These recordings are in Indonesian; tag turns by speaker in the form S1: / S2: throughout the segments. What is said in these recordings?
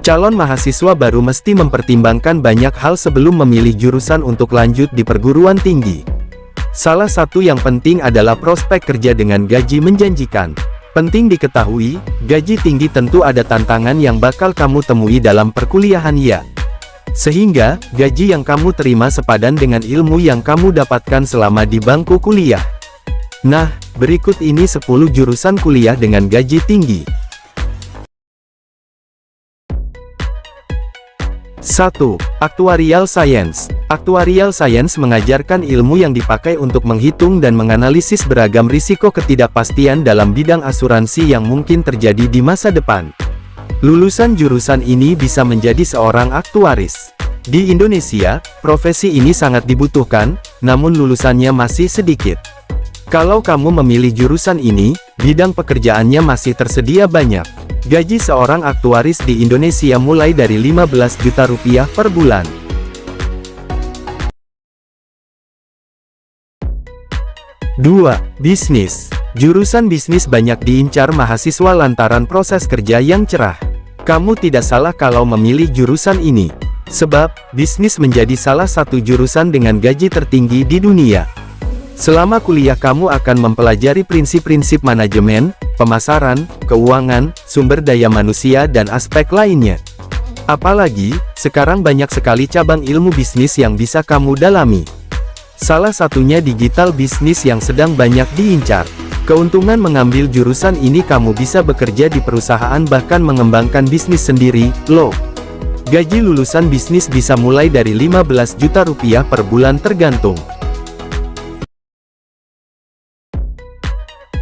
S1: Calon mahasiswa baru mesti mempertimbangkan banyak hal sebelum memilih jurusan untuk lanjut di perguruan tinggi. Salah satu yang penting adalah prospek kerja dengan gaji menjanjikan. Penting diketahui, gaji tinggi tentu ada tantangan yang bakal kamu temui dalam perkuliahan ya. Sehingga, gaji yang kamu terima sepadan dengan ilmu yang kamu dapatkan selama di bangku kuliah. Nah, berikut ini 10 jurusan kuliah dengan gaji tinggi. 1. Actuarial Science. Actuarial Science mengajarkan ilmu yang dipakai untuk menghitung dan menganalisis beragam risiko ketidakpastian dalam bidang asuransi yang mungkin terjadi di masa depan. Lulusan jurusan ini bisa menjadi seorang aktuaris. Di Indonesia, profesi ini sangat dibutuhkan, namun lulusannya masih sedikit. Kalau kamu memilih jurusan ini, bidang pekerjaannya masih tersedia banyak. Gaji seorang aktuaris di Indonesia mulai dari 15 juta rupiah per bulan. 2. Bisnis. Jurusan bisnis banyak diincar mahasiswa lantaran proses kerja yang cerah. Kamu tidak salah kalau memilih jurusan ini. Sebab, bisnis menjadi salah satu jurusan dengan gaji tertinggi di dunia. Selama kuliah kamu akan mempelajari prinsip-prinsip manajemen, pemasaran, keuangan, sumber daya manusia dan aspek lainnya. Apalagi, sekarang banyak sekali cabang ilmu bisnis yang bisa kamu dalami. Salah satunya digital bisnis yang sedang banyak diincar. Keuntungan mengambil jurusan ini kamu bisa bekerja di perusahaan bahkan mengembangkan bisnis sendiri, loh. Gaji lulusan bisnis bisa mulai dari 15 juta rupiah per bulan tergantung.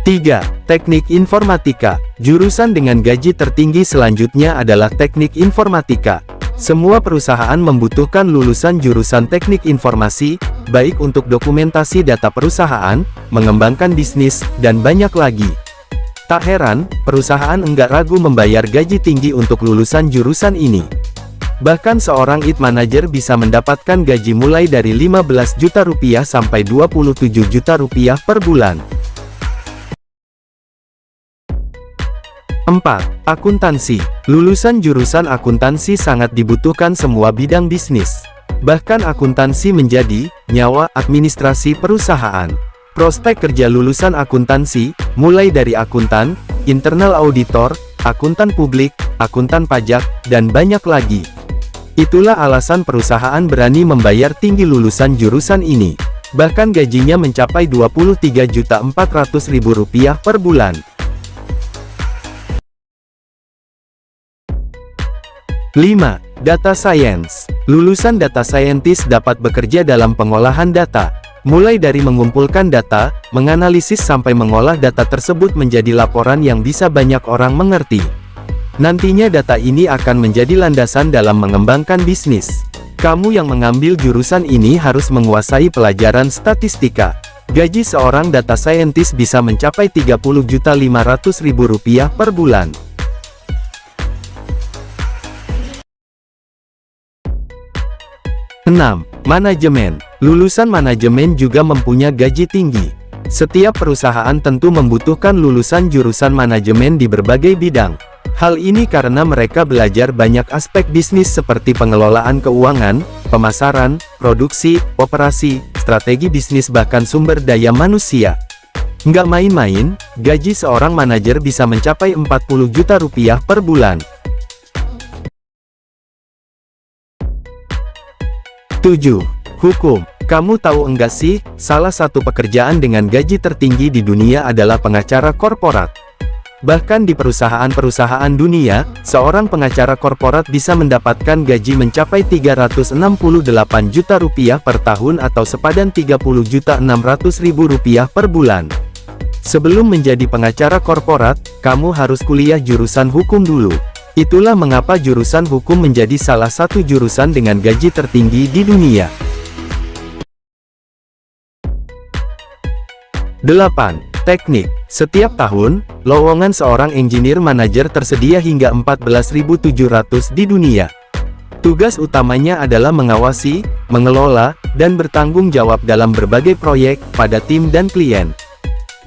S1: 3. Teknik Informatika. Jurusan dengan gaji tertinggi selanjutnya adalah Teknik Informatika. Semua perusahaan membutuhkan lulusan jurusan teknik informasi, baik untuk dokumentasi data perusahaan, mengembangkan bisnis, dan banyak lagi. Tak heran, perusahaan enggak ragu membayar gaji tinggi untuk lulusan jurusan ini. Bahkan seorang IT manager bisa mendapatkan gaji mulai dari 15 juta rupiah sampai 27 juta rupiah per bulan. 4. Akuntansi. Lulusan jurusan akuntansi sangat dibutuhkan semua bidang bisnis. Bahkan akuntansi menjadi nyawa administrasi perusahaan. Prospek kerja lulusan akuntansi, mulai dari akuntan, internal auditor, akuntan publik, akuntan pajak, dan banyak lagi. Itulah alasan perusahaan berani membayar tinggi lulusan jurusan ini. Bahkan gajinya mencapai Rp23.400.000 per bulan. 5. Data Science. Lulusan data scientist dapat bekerja dalam pengolahan data. Mulai dari mengumpulkan data, menganalisis sampai mengolah data tersebut menjadi laporan yang bisa banyak orang mengerti. Nantinya data ini akan menjadi landasan dalam mengembangkan bisnis. Kamu yang mengambil jurusan ini harus menguasai pelajaran statistika. Gaji seorang data scientist bisa mencapai Rp30.500.000 per bulan. 6. Manajemen. Lulusan manajemen juga mempunyai gaji tinggi. Setiap perusahaan tentu membutuhkan lulusan jurusan manajemen di berbagai bidang. Hal ini karena mereka belajar banyak aspek bisnis seperti pengelolaan keuangan, pemasaran, produksi, operasi, strategi bisnis bahkan sumber daya manusia. Nggak main-main, gaji seorang manajer bisa mencapai 40 juta rupiah per bulan. 7. Hukum. Kamu tahu enggak sih, salah satu pekerjaan dengan gaji tertinggi di dunia adalah pengacara korporat. Bahkan di perusahaan-perusahaan dunia, seorang pengacara korporat bisa mendapatkan gaji mencapai Rp368 juta per tahun atau sepadan Rp30.600.000 per bulan. Sebelum menjadi pengacara korporat, kamu harus kuliah jurusan hukum dulu. Itulah mengapa jurusan hukum menjadi salah satu jurusan dengan gaji tertinggi di dunia. 8. Teknik. Setiap tahun, lowongan seorang engineer manager tersedia hingga 14.700 di dunia. Tugas utamanya adalah mengawasi, mengelola, dan bertanggung jawab dalam berbagai proyek, pada tim dan klien.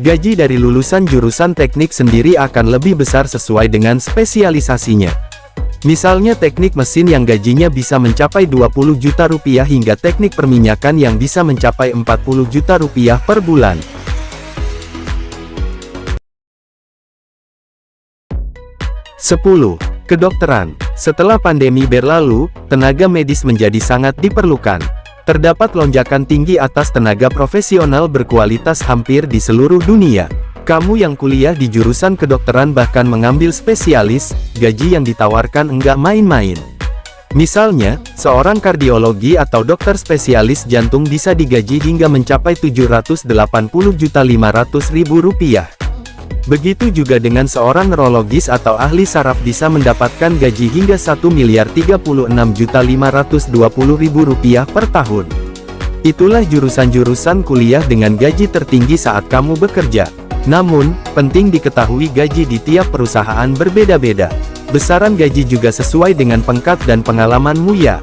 S1: Gaji dari lulusan jurusan teknik sendiri akan lebih besar sesuai dengan spesialisasinya. Misalnya teknik mesin yang gajinya bisa mencapai 20 juta rupiah hingga teknik perminyakan yang bisa mencapai 40 juta rupiah per bulan. 10. Kedokteran. Setelah pandemi berlalu, tenaga medis menjadi sangat diperlukan. Terdapat lonjakan tinggi atas tenaga profesional berkualitas hampir di seluruh dunia. Kamu yang kuliah di jurusan kedokteran bahkan mengambil spesialis, gaji yang ditawarkan enggak main-main. Misalnya, seorang kardiologi atau dokter spesialis jantung bisa digaji hingga mencapai 780.500.000 rupiah. Begitu juga dengan seorang neurologis atau ahli saraf bisa mendapatkan gaji hingga 1.036.520.000 rupiah per tahun. Itulah jurusan-jurusan kuliah dengan gaji tertinggi saat kamu bekerja. Namun, penting diketahui gaji di tiap perusahaan berbeda-beda. Besaran gaji juga sesuai dengan pangkat dan pengalamanmu ya.